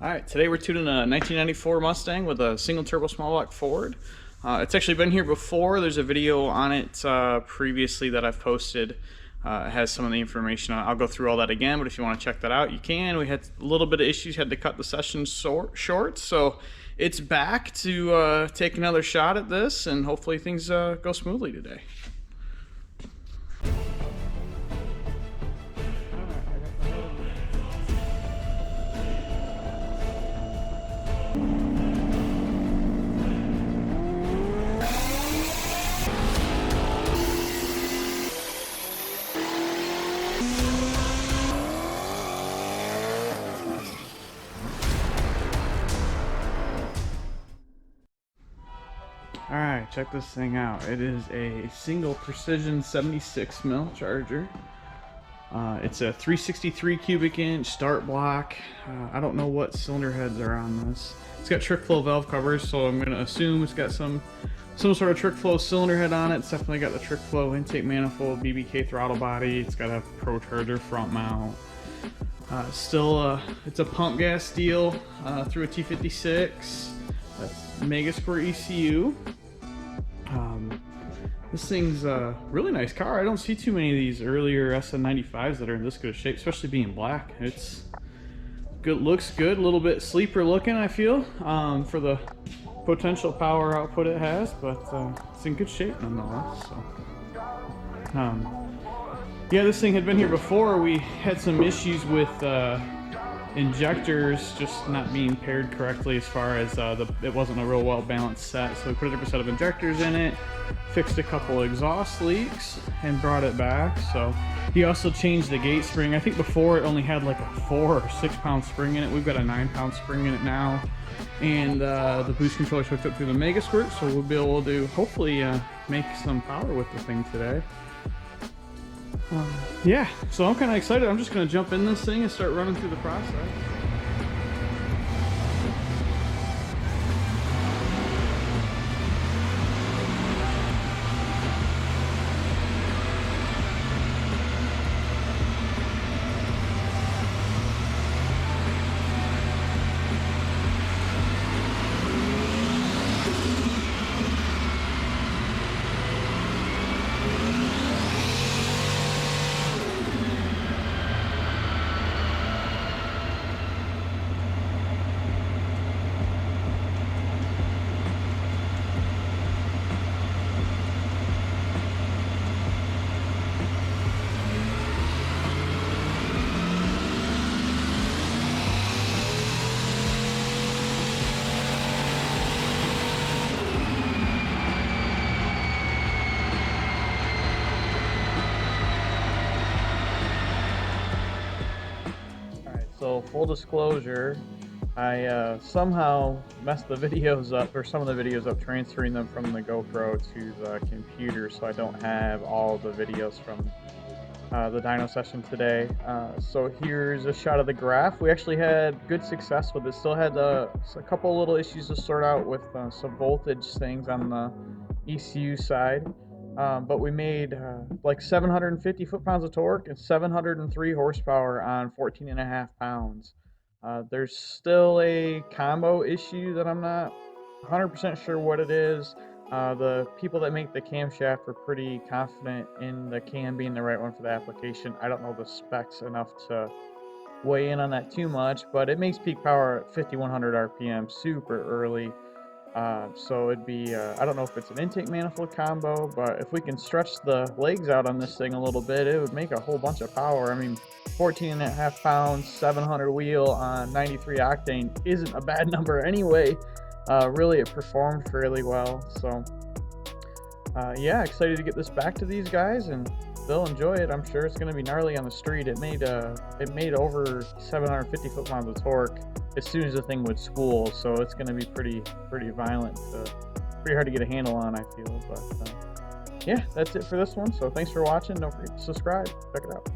Alright, today we're tuning a 1994 Mustang with a single turbo small block Ford. It's actually been here before. There's a video on it previously that I've posted. It has some of the information on it. I'll go through all that again, but if you want to check that out, you can. We had a little bit of issues, had to cut the session short, so it's back to take another shot at this, and hopefully things go smoothly today. Alright, check this thing out. It is a single precision 76 mil charger. It's a 363 cubic inch start block. I don't know what cylinder heads are on this. It's got trick flow valve covers, so I'm going to assume it's got some sort of trick flow cylinder head on it. It's definitely got the trick flow intake manifold, BBK throttle body. It's got a Pro Charger front mount. It's a pump gas deal through a T56. That's mega square ECU. This thing's a really nice car. I don't see too many of these earlier SN95s that are in this good shape, especially being black. It's good, looks good, a little bit sleeper looking, I feel, for the potential power output it has, but it's in good shape nonetheless. So, yeah, this thing had been here before. We had some issues with injectors just not being paired correctly as far as it wasn't a real well balanced set, so we put a different set of injectors in it, fixed a couple exhaust leaks, and brought it back. So he also changed the gate spring. I think before it only had like a 4 or 6 pound spring in it. We've got a 9 pound spring in it now, and the boost controller's hooked up through the Mega Squirt, so we'll be able to hopefully make some power with the thing today. Yeah, so I'm kind of excited. I'm just going to jump in this thing and start running through the process. So full disclosure, I somehow messed the videos up, or some of the videos up, transferring them from the GoPro to the computer, so I don't have all the videos from the dyno session today. So here's a shot of the graph. We actually had good success with it. Still had a couple little issues to sort out with some voltage things on the ECU side. But we made like 750 foot-pounds of torque and 703 horsepower on 14.5 pounds. There's still a combo issue that I'm not 100% sure what it is. The people that make the camshaft were pretty confident in the cam being the right one for the application. I don't know the specs enough to weigh in on that too much, but it makes peak power at 5100 RPM super early. So it'd be, I don't know if it's an intake manifold combo, but if we can stretch the legs out on this thing a little bit, it would make a whole bunch of power. I mean, 14.5 pounds, 700 wheel on 93 octane isn't a bad number anyway. Really, it performed fairly well. So, yeah, excited to get this back to these guys, and they'll enjoy it. I'm sure it's going to be gnarly on the street. It made over 750 foot-pounds of torque as soon as the thing would spool, so it's going to be pretty violent, pretty hard to get a handle on, I feel. But yeah, that's it for this one. So thanks for watching. Don't forget to subscribe. Check it out.